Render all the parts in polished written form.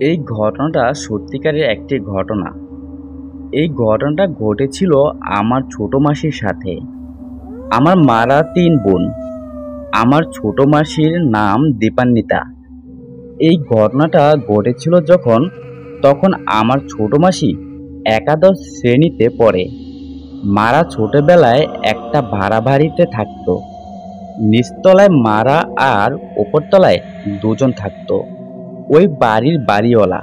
এই ঘটনাটা সত্যিকারের একটি ঘটনা। এই ঘটনাটা ঘটেছিল আমার ছোট মাসির সাথে। আমার মারা ৩ বোন। আমার ছোট মাসির নাম দীপান্বিতা। এই ঘটনাটা ঘটেছিল তখন আমার ছোট মাসি একাদশ শ্রেণীতে পড়ে। মারা ছোটবেলায় একটা ভাড়া বাড়িতে থাকতো। নিচতলায় মারা আর ওপরতলায় দুজন থাকতো। ওই বাড়ির বাড়িওয়ালা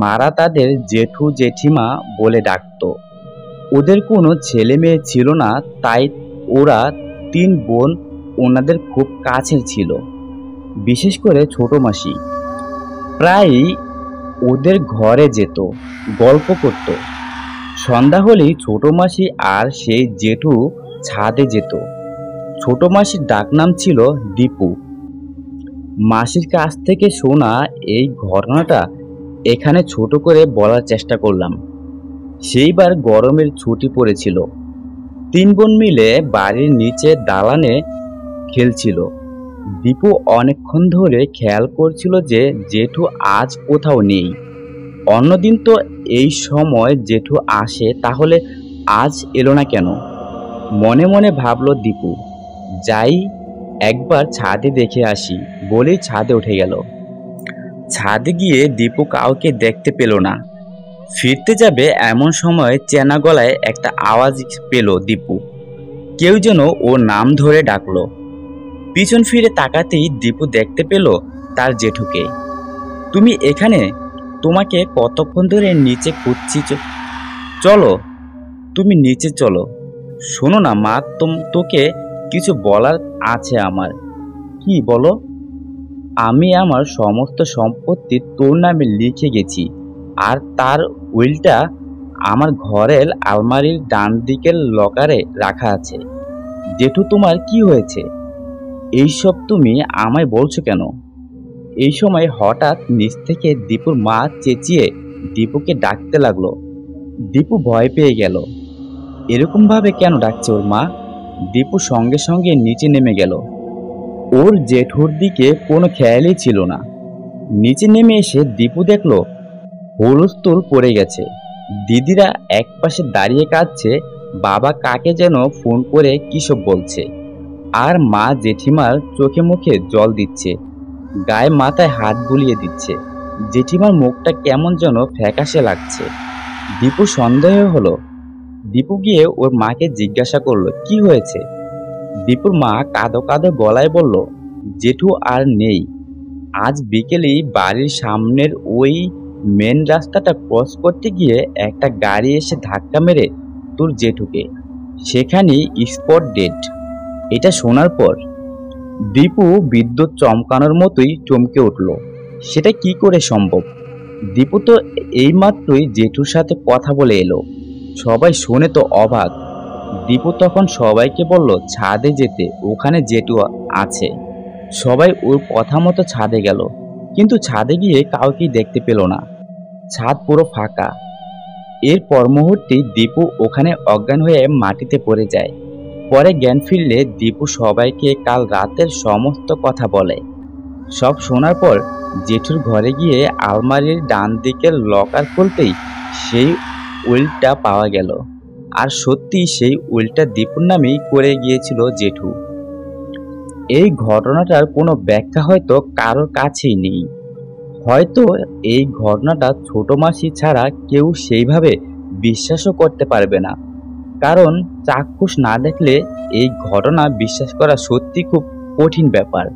মারা তাদের জেঠু জেঠিমা বলে ডাকতো। ওদের কোনো ছেলে মেয়ে ছিল না, তাই ওরা ৩ বোন ওনাদের খুব কাছের ছিল। বিশেষ করে ছোট মাসি প্রায়ই ওদের ঘরে যেত, গল্প করত। সন্ধ্যা হলেই ছোট মাসি আর সেই জেঠু ছাদে যেত। ছোট মাসির ডাকনাম ছিল দীপু। মাসির কাছ থেকে শোনা এই ঘটনাটা এখানে ছোট করে বলার চেষ্টা করলাম। সেইবার গরমের ছুটি পড়েছিল। ৩ বোন মিলে বাড়ির নিচে দালানে খেলছিল। দীপু অনেকক্ষণ ধরে খেয়াল করছিল যে জেঠু আজ কোথাও নেই। অন্যদিন তো এই সময় জেঠু আসে, তাহলে আজ এলো না কেন? মনে মনে ভাবল দীপু। যাই, একবার ছাদে দেখে আসি বলেই ছাদে উঠে গেল। ছাদে গিয়ে দীপু কাউকে দেখতে পেল না। ফিরতে যাবে এমন সময় চেনা গলায় একটা আওয়াজ পেল দীপু। কেউ যেন ওর নাম ধরে ডাকলো। পিছন ফিরে তাকাতেই দীপু দেখতে পেল তার জেঠুকে। তুমি এখানে? তোমাকে কতক্ষণ ধরে নিচে খুঁজছি। চলো, তুমি নিচে চলো। শোনো না মা, তোকে কিছু বলার আছে আমার। কি বলো? আমি আমার সমস্ত সম্পত্তি তোর নামে লিখে গেছি, আর তার উইলটা আমার ঘরের আলমারির ডান দিকের লকারে রাখা আছে। জেঠু, তোমার কি হয়েছে? এইসব তুমি আমায় বলছো কেন? এই সময় হঠাৎ নিচ থেকে দীপুর মা চেঁচিয়ে দীপুকে ডাকতে লাগলো। দীপু ভয় পেয়ে গেল। এরকম ভাবে কেন ডাকছে ওর মা? দীপু সঙ্গে সঙ্গে নিচে নেমে গেল। ওর জেঠুর দিকে কোনো খেয়ালই ছিল না। নিচে নেমে এসে দীপু দেখলো হুলস্থুল পড়ে গেছে। দিদিরা এক পাশে দাঁড়িয়ে কাঁদছে, বাবা কাকে যেন ফোন করে কিসব বলছে, আর মা জেঠিমার চোখে মুখে জল দিচ্ছে, গায়ে মাথায় হাত বুলিয়ে দিচ্ছে। জেঠিমার মুখটা কেমন যেন ফ্যাকাশে লাগছে। দীপু সন্দেহ হলো। দীপু গিয়ে ওর মাকে জিজ্ঞাসা করলো কি হয়েছে। দীপুর মা কাঁদো কাঁদো গলায় বলল, জেঠু আর নেই। আজ বিকেলেই বাড়ির সামনের ওই মেন রাস্তাটা ক্রস করতে গিয়ে একটা গাড়ি এসে ধাক্কা মেরে তোর জেঠুকে, সেখানেই স্পট ডেড। এটা শোনার পর দীপু বিদ্যুৎ চমকানোর মতোই চমকে উঠল। সেটা কি করে সম্ভব? দীপু তো এইমাত্রই জেঠুর সাথে কথা বলে এলো। সবাই শুনে তো অবাক। দীপু তখন সবাইকে বলল ছাদে যেতে, ওখানে জেঠু আছে। সবাই ওর কথা মতো ছাদে গেল, কিন্তু ছাদে গিয়ে কাউকেই দেখতে পেল না। ছাদ পুরো ফাঁকা। এর পর মুহূর্তেই দীপু ওখানে অজ্ঞান হয়ে মাটিতে পড়ে যায়। পরে জ্ঞান ফিরলে দীপু সবাইকে কাল রাতের সমস্ত কথা বলে। সব শোনার পর জেঠুর ঘরে গিয়ে আলমারির ডান দিকের লকার খুলতেই সেই উইলটা পাওয়া গেল। আর সত্যি সেই উইলটা দীপুর নামেই করে গিয়েছিল জেঠু। এই ঘটনাটার কোনো ব্যাখ্যা হয়তো কারোর কাছেই নেই। হয়তো এই ঘটনাটা ছোট মাসি ছাড়া কেউ সেইভাবে বিশ্বাসও করতে পারবে না, কারণ চাক্ষুষ না দেখলে এই ঘটনা বিশ্বাস করা সত্যি খুব কঠিন ব্যাপার।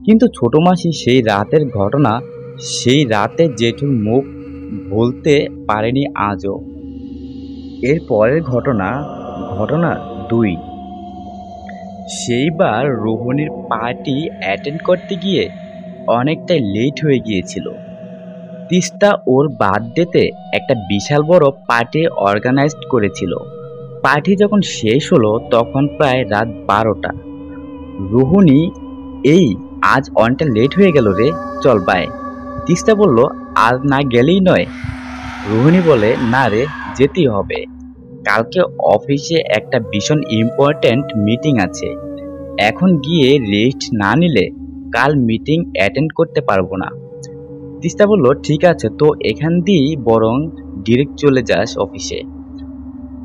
কিন্তু ছোট মাসি সেই রাতের ঘটনা, সেই রাতে জেঠুর মুখ ভুলতে পারেনি আজও। এর পরের ঘটনা, ঘটনা ২। সেইবার রোহিণীর পার্টি অ্যাটেন্ড করতে গিয়ে অনেকটাই লেট হয়ে গিয়েছিল। তিস্তা ওর বার্থডেতে একটা বিশাল বড় পার্টি অর্গানাইজ করেছিল। পার্টি যখন শেষ হলো তখন প্রায় রাত ১২টা। রোহিণী, এই আজ অনেকটা লেট হয়ে গেল রে, চল বাই। তিস্তা বলল, আজ না গেলেই নয়। রোহিণী বলে, না রে, যেতেই হবে। কালকে অফিসে একটা ভীষণ ইম্পর্ট্যান্ট মিটিং আছে। এখন গিয়ে রেস্ট না নিলে কাল মিটিং অ্যাটেন্ড করতে পারবো না। তিস্তা বলল, ঠিক আছে, তো এখান দিয়েই বরং ডিরেক্ট চলে যাস অফিসে।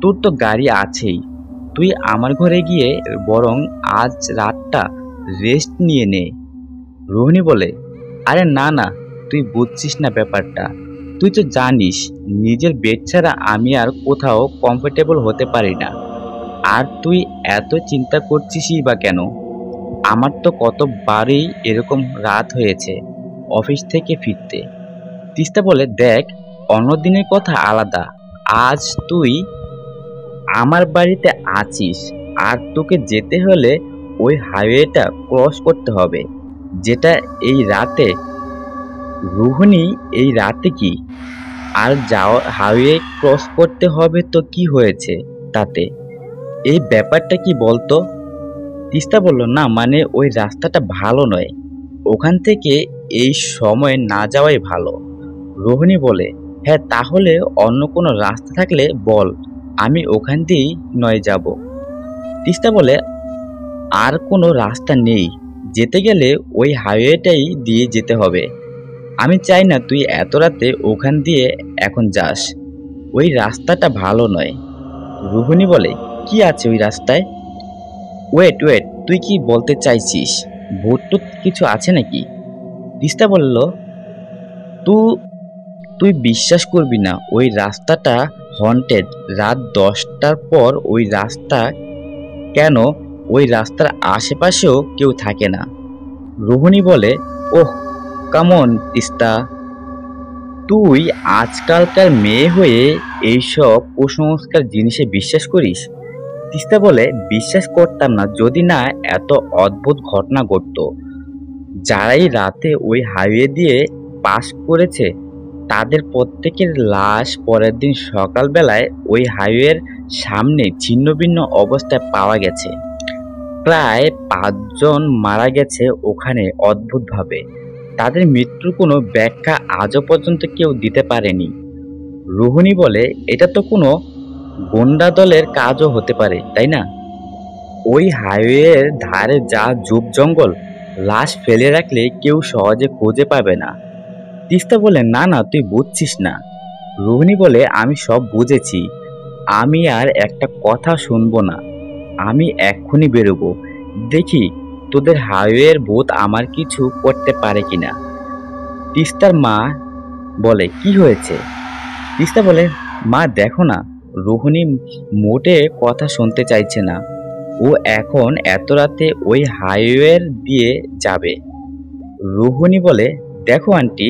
তোর তো গাড়ি আছেই, তুই আমার ঘরে গিয়ে বরং আজ রাতটা রেস্ট নিয়ে নে। রোহিণী বলে, আরে না না, তুই বুঝছিস না ব্যাপারটা। তুই তো জানিস নিজের বেড ছাড়া আমি আর কোথাও কমফোর্টেবল হতে পারি না। আর তুই এত চিন্তা করছিসই বা কেন? আমার তো কতবারই এরকম রাত হয়েছে অফিস থেকে ফিরতে। তিস্তা বলে, দেখ, অন্য দিনের কথা আলাদা। আজ তুই আমার বাড়িতে আছিস, আর তোকে যেতে হলে ওই হাইওয়েটা ক্রস করতে হবে, যেটা এই রাতে। রোহিণী, এই রাতে কি আর যাও, হাইওয়ে ক্রস করতে হবে তো কি হয়েছে তাতে? এই ব্যাপারটা কি বলতো? তিস্তা বলল, না মানে ওই রাস্তাটা ভালো নয়, ওখান থেকে এই সময় না যাওয়াই ভালো। রোহিণী বলে, হ্যাঁ, তাহলে অন্য কোনো রাস্তা থাকলে বল, আমি ওখান দিয়েই নয় যাব। তিস্তা বলে, আর কোনো রাস্তা নেই, যেতে গেলে ওই হাইওয়েটাই দিয়ে যেতে হবে। আমি চাই না তুই এত রাতে ওখান দিয়ে এখন যাস, ওই রাস্তাটা ভালো নয়। রোহিণী বলে, কি আছে ওই রাস্তায়? ওয়েট ওয়েট, তুই কি বলতে চাইছিস? ভূত টুত কিছু আছে নাকি? তিস্তা বলল, তুই তুই বিশ্বাস করবি না, ওই রাস্তাটা হন্টেড। রাত 10টার পর ওই রাস্তা কেন, ওই রাস্তার আশেপাশেও কেউ থাকে না। রোহিণী বলে, ওহ কামন তিস্তা, তুই আজকালকার মেয়ে হয়ে এইসব কুসংস্কার জিনিসে বিশ্বাস করিস? তিস্তা বলে, বিশ্বাস করতাম না যদি না এত অদ্ভুত ঘটনা ঘটতো। যারাই রাতে ওই হাইওয়ে দিয়ে পাস করেছে তাদের প্রত্যেকের লাশ পরের দিন সকালবেলায় ওই হাইওয়ের সামনে ছিন্ন ভিন্ন অবস্থায় পাওয়া গেছে। প্রায় 5 জন মারা গেছে ওখানে অদ্ভুতভাবে। তাদের মৃত্যুর কোনো ব্যাখ্যা আজও পর্যন্ত কেউ দিতে পারেনি। রোহিণী বলে, এটা তো কোনো গোন্ডা দলের কাজও হতে পারে, তাই না? ওই হাইওয়ের ধারে যা ঝোপ জঙ্গল, লাশ ফেলে রাখলে কেউ সহজে খুঁজে পাবে না। তিস্তা বলে, না না, তুই বুঝছিস না। রোহিণী বলে, আমি সব বুঝেছি, আমি আর একটা কথা শুনবো না। আমি এক্ষুনি বেরোবো, দেখি তোদের হাইওয়ের ভূত আমার কিছু করতে পারে কিনা। তিস্তার মা বলে, কি হয়েছে? তিস্তা বলে, মা দেখো না, রোহিণী মোটে কথা শুনতে চাইছে না। ও এখন এত রাতে ওই হাইওয়ের দিয়ে যাবে। রোহিণী বলে, দেখো আন্টি,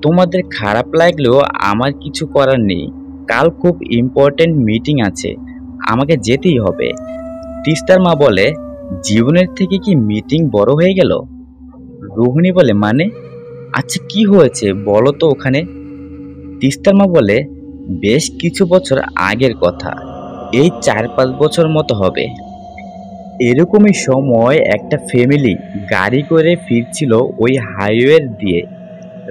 তোমাদের খারাপ লাগলেও আমার কিছু করার নেই। কাল খুব ইম্পর্টেন্ট মিটিং আছে, আমাকে যেতেই হবে। তিস্তার মা বলে, জীবনের থেকে কি মিটিং বড় হয়ে গেল? রোহিণী বলে, মানে? আচ্ছা, কি হয়েছে বলো তো ওখানে? তিস্তার মা বলে, বেশ কিছু বছর আগের কথা, এই 4-5 বছর মতো হবে। এরকমই সময় একটা ফ্যামিলি গাড়ি করে ফিরছিল ওই হাইওয়ে দিয়ে।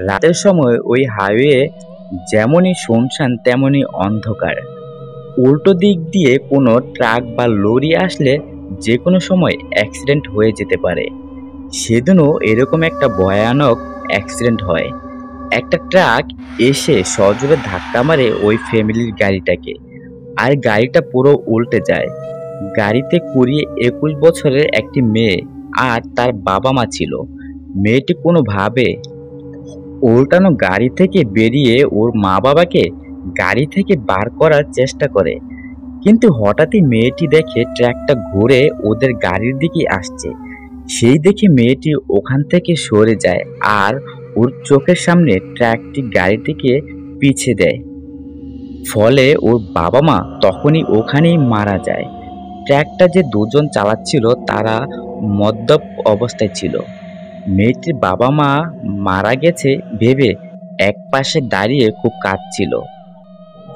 রাতের সময় ওই হাইওয়ে যেমনই শুনশান তেমনই অন্ধকার। উল্টো দিক দিয়ে কোনো ট্রাক বা লরি আসলে যে কোনো সময় অ্যাক্সিডেন্ট হয়ে যেতে পারে। সেদিনও এরকম একটা ভয়ানক অ্যাক্সিডেন্ট হয়। একটা ট্রাক এসে সজোরে ধাক্কা মারে ওই ফ্যামিলির গাড়িটাকে, আর গাড়িটা পুরো উল্টে যায়। গাড়িতে 20-21 বছরের একটি মেয়ে আর তার বাবা মা ছিল। মেয়েটি কোনোভাবে উল্টানো গাড়ি থেকে বেরিয়ে ওর মা বাবাকে গাড়ি থেকে বার করার চেষ্টা করে, কিন্তু হঠাৎই মেয়েটি দেখে ট্রাকটা ঘুরে ওদের গাড়ির দিকে আসছে। সেই দেখে মেয়েটি ওখান থেকে সরে যায়, আর ওর চোখের সামনে ট্রাকটি গাড়িটিকে পিছে দেয়। ফলে ওর বাবা মা তখনই ওখানেই মারা যায়। ট্রাকটা যে দুজন চালাচ্ছিল তারা মদ্যপ অবস্থায় ছিল। মেয়েটির বাবা মা মারা গেছে ভেবে একপাশে দাঁড়িয়ে খুব কাঁদছিল।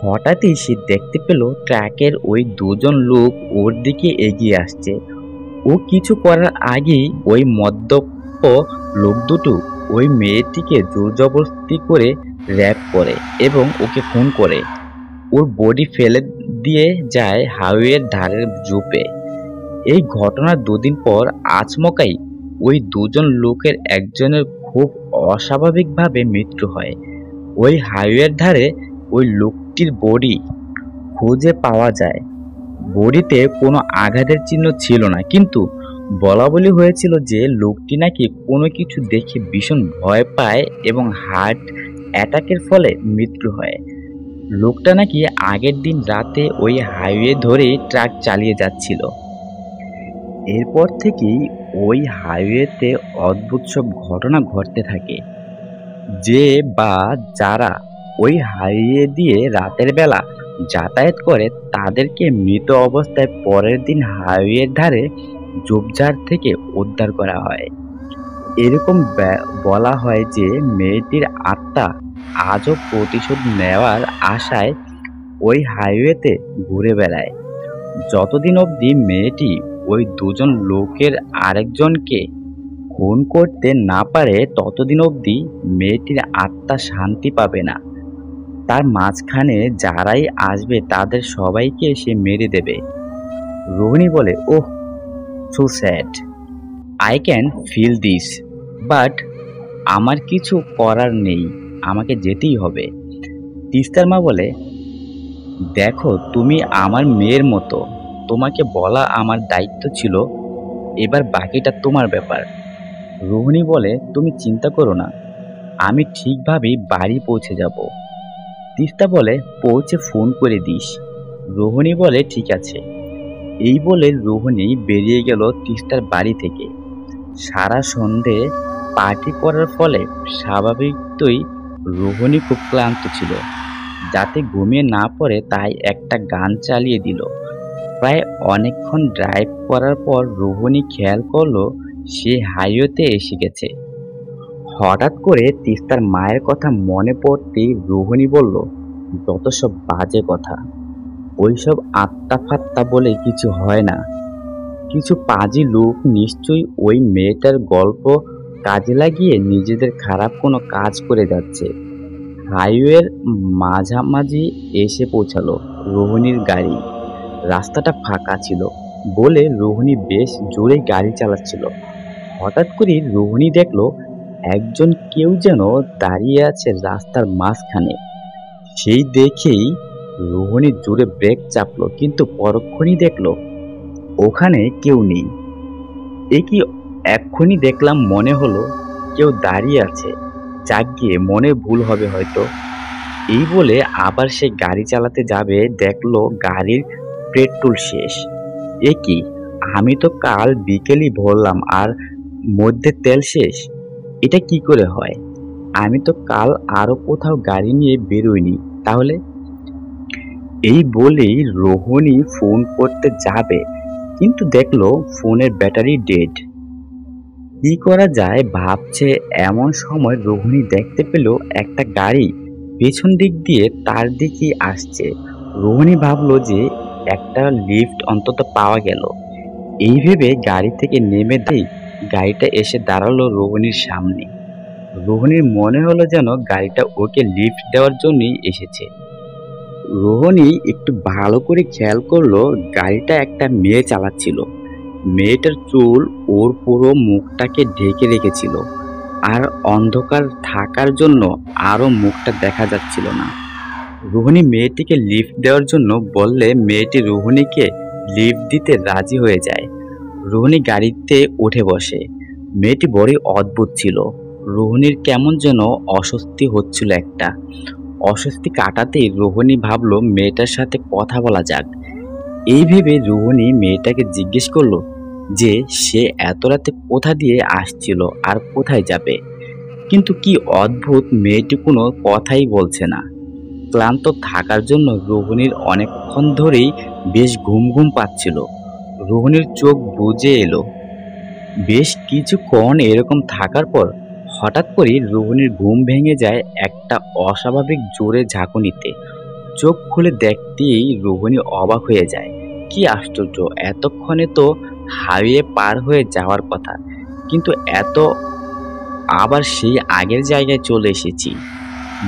হঠাৎই সে দেখতে পেল ট্রাকের ওই দুজন লোক ওর দিকে এগিয়ে আসছে। ও কিছু করার আগেই ওই মদ্যপ লোক দুটো ওই মেয়েটিকে জোরজবরদস্তি করে র্যাপ করে এবং ওকে খুন করে ওর বডি ফেলে দিয়ে যায় হাইওয়ের ধারের ঝোপে। এই ঘটনার 2 দিন পর আচমকাই ওই দুজন লোকের একজনের খুব অস্বাভাবিকভাবে মৃত্যু হয়। ওই হাইওয়ের ধারে ওই লোকটির বডি খুঁজে পাওয়া যায়। বডিতে কোনো আঘাতের চিহ্ন ছিল না, কিন্তু বলাবলি হয়েছিল যে লোকটি নাকি কোনো কিছু দেখে ভীষণ ভয় পায় এবং হার্ট অ্যাটাকের ফলে মৃত্যু হয়। লোকটা নাকি আগের দিন রাতে ওই হাইওয়ে ধরে ট্রাক চালিয়ে যাচ্ছিল। এরপর থেকেই ওই হাইওয়েতে অদ্ভুত সব ঘটনা ঘটতে থাকে। যে বা যারা ওই হাইওয়ে দিয়ে রাতের বেলা যাতায়াত করে তাদেরকে মৃত অবস্থায় পরের দিন হাইওয়ের ধারে ঝোপঝাড় থেকে উদ্ধার করা হয়। এরকম বলা হয় যে মেয়েটির আত্মা আজও প্রতিশোধ নেওয়ার আশায় ওই হাইওয়েতে ঘুরে বেড়ায়, যতদিন অবধি মেয়েটি ওই দুজন লোকের আরেকজনকে খুন করতে না পারে ততদিন অবধি মেয়েটির আত্মা শান্তি পাবে না। তার মাঝখানে যারাই আসবে তাদের সবাইকে সে মেরে দেবে। রোহিণী বলে, oh, so sad, I can feel this, but আমার কিছু করার নেই, আমাকে যেতেই হবে। তিস্তার মা বলে, দেখো তুমি আমার মেয়ের মতো, তোমাকে বলা আমার দায়িত্ব ছিল, এবার বাকিটা তোমার ব্যাপার। রোহিণী বলে, তুমি চিন্তা করো না, আমি ঠিকভাবেই বাড়ি পৌঁছে যাব। তিস্তা বলে, পৌঁছে ফোন করে দিস। রোহিণী বলে, ঠিক আছে। এই বলে রোহিণী বেরিয়ে গেল তিস্তার বাড়ি থেকে। সারা সন্ধে পার্টি করার ফলে স্বাভাবিকতই রোহিণী খুব ক্লান্ত ছিল। যাতে ঘুমিয়ে না পড়ে তাই একটা গান চালিয়ে দিল। প্রায় অনেকক্ষণ ড্রাইভ করার পর রোহিণী খেয়াল করলো সে হাইওয়েতে এসে গেছে। হঠাৎ করে তিস্তার মায়ের কথা মনে পড়তেই রোহিণী বলল, যত সব বাজে কথা, ওইসব আত্মা ফাত্তা বলে কিছু হয় না। কিছু পাজি লোক নিশ্চয়ই ওই মেয়েটার গল্প কাজে লাগিয়ে নিজেদের খারাপ কোনো কাজ করে যাচ্ছে। হাইওয়ের মাঝামাঝি এসে পৌঁছালো রোহিণীর গাড়ি। রাস্তাটা ফাঁকা ছিল বলে রোহিণী বেশ জোরে গাড়ি চালাচ্ছিল। হঠাৎ করে রোহিণী দেখলো একজন কেউ যেন দাঁড়িয়ে আছে রাস্তার মাঝখানে। সেই দেখেই রোহিণী জোরে ব্রেক চাপলো, কিন্তু পরক্ষণই দেখলো ওখানে কেউ নেই। এ কি, এক্ষুনি দেখলাম মনে হলো কেউ দাঁড়িয়ে আছে, যাক গিয়ে মনে ভুল হবে হয়তো। এই বলে আবার সে গাড়ি চালাতে যাবে, দেখলো গাড়ির পেট্রোল শেষ। এ কি, আমি তো কাল বিকেলই ভরলাম আর মধ্যে তেল শেষ, এটা কি করে হয়? আমি তো কাল আরো কোথাও গাড়ি নিয়ে বেরোইনি তাহলে। এই বলেই রোহিণী ফোন করতে যাবে, কিন্তু দেখলো ফোনের ব্যাটারি ডেড। কি করা যায় ভাবছে এমন সময় রোহিণী দেখতে পেল একটা গাড়ি পেছন দিক দিয়ে তার দিকেই আসছে। রোহিণী ভাবলো যে একটা লিফট অন্তত পাওয়া গেল। এই ভেবে গাড়ি থেকে নেমে দিয়ে গাড়িটা এসে দাঁড়ালো রোহিণীর সামনে। রোহিণীর মনে হলো যেন গাড়িটা ওকে লিফট দেওয়ার জন্যই এসেছে। রোহিণী একটু ভালো করে খেয়াল করলো গাড়িটা একটা মেয়ে চালাচ্ছিল। মেয়েটার চুল ওর পুরো মুখটাকে ঢেকে রেখেছিল, আর অন্ধকার থাকার জন্য আরো মুখটা দেখা যাচ্ছিল না। রোহিণী মেয়েটিকে লিফট দেওয়ার জন্য বললে মেয়েটি রোহিণীকে লিফট দিতে রাজি হয়ে যায়। রোহিণী গাড়িতে উঠে বসে। মেয়েটি বড়ই অদ্ভুত ছিল। রোহিণীর কেমন যেন অস্বস্তি হচ্ছিল একটা। অস্বস্তি কাটাতেই রোহিণী ভাবলো মেয়েটার সাথে কথা বলা যাক। এই ভেবে রোহিণী মেয়েটাকে জিজ্ঞেস করলো যে সে এত রাতে কোথা দিয়ে আসছিল আর কোথায় যাবে। কিন্তু কি অদ্ভুত, মেয়েটি কোনো কথাই বলছে না। ক্লান্ত থাকার জন্য রোহিণীর অনেকক্ষণ ধরেই বেশ ঘুম ঘুম পাচ্ছিল। রোহিণীর চোখ বুজে এলো। বেশ কিছুক্ষণ এরকম থাকার পর হঠাৎ করে রোহিণীর ঘুম ভেঙে যায় একটা অস্বাভাবিক জোরে ঝাঁকুনিতে। চোখ খুলে দেখতেই রোহিণী অবাক হয়ে যায়। কি আশ্চর্য, এতক্ষণে তো হাইওয়ে পার হয়ে যাওয়ার কথা, কিন্তু এত আবার সেই আগের জায়গায় চলে এসেছি।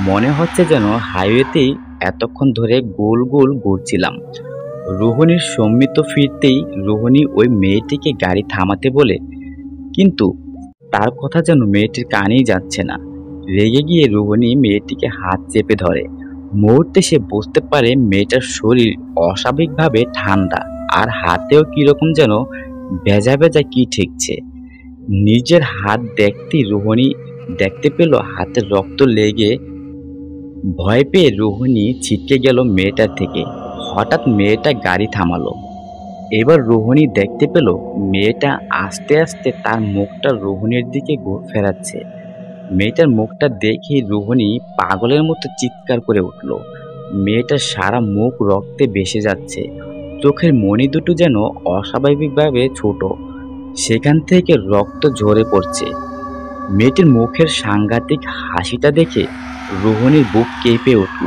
মনে হচ্ছে যেন হাইওয়েতেই এতক্ষণ ধরে গোল গোল ঘুরছিলাম। রোহিণীর সম্মিত ফিরতেই রোহিণী ওই মেয়েটিকে গাড়ি থামাতে বলে, কিন্তু তার কথা যেন মেয়েটির কানেই যাচ্ছে না। রেগে গিয়ে রোহিণী মেয়েটিকে হাত চেপে ধরে। মুহূর্তে সে বুঝতে পারে মেয়েটার শরীর অস্বাভাবিকভাবে ঠান্ডা, আর হাতেও কিরকম যেন ভেজা ভেজা কি ঠেকছে। নিজের হাত দেখতেই রোহিণী দেখতে পেল হাতের রক্ত লেগে। ভয় পেয়ে রোহিণী ছিটকে গেল মেয়েটার থেকে। হঠাৎ মেয়েটা গাড়ি থামালো। এবার রোহিণী দেখতে পেল মেয়েটা আস্তে আস্তে তার মুখটা রোহিণীর দিকে ফেরাচ্ছে। মেয়েটার মুখটা দেখে রোহিণী পাগলের মতো চিৎকার করে উঠল। মেয়েটার সারা মুখ রক্তে ভেসে যাচ্ছে, চোখের মণি দুটো যেন অস্বাভাবিকভাবে ছোট, সেখান থেকে রক্ত ঝরে পড়ছে। মেয়েটির মুখের সাংঘাতিক হাসিটা দেখে রোহিণীর বুক কেঁপে উঠল।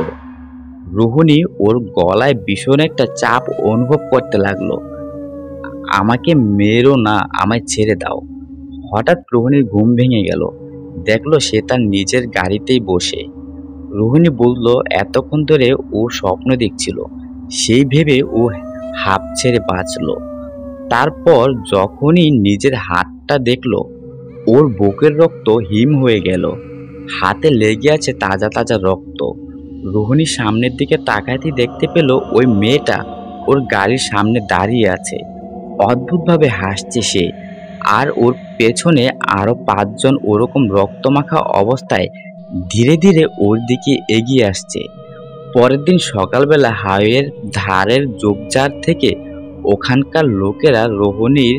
রোহিণী ওর গলায় ভীষণ একটা চাপ অনুভব করতে লাগলো। আমাকে মেরো না, আমায় ছেড়ে দাও। হঠাৎ রোহিণীর ঘুম ভেঙে গেল। দেখলো সে তার নিজের গাড়িতেই বসে। রোহিণী বলল এতক্ষণ ধরে ও স্বপ্ন দেখছিল, সেই ভেবে ও হাঁপ ছেড়ে বাঁচল। তারপর যখনই নিজের হাতটা দেখলো, ওর বুকের রক্ত হিম হয়ে গেল। হাতে লেগে আছে তাজা তাজা রক্ত। রোহিণী সামনের দিকে তাকাতেই দেখতে পেল ওই মেয়েটা ওর গাড়ির সামনে দাঁড়িয়ে আছে। অদ্ভুতভাবে হাসছে সে। আর ওর পেছনে আরো 5 জন ওরকম রক্তমাখা অবস্থায় ধীরে ধীরে ওর দিকে এগিয়ে আসছে। পরের দিন সকালবেলা হাইওয়ের ধারের ঝোপঝাড় থেকে ওখানকার লোকেরা রোহিণীর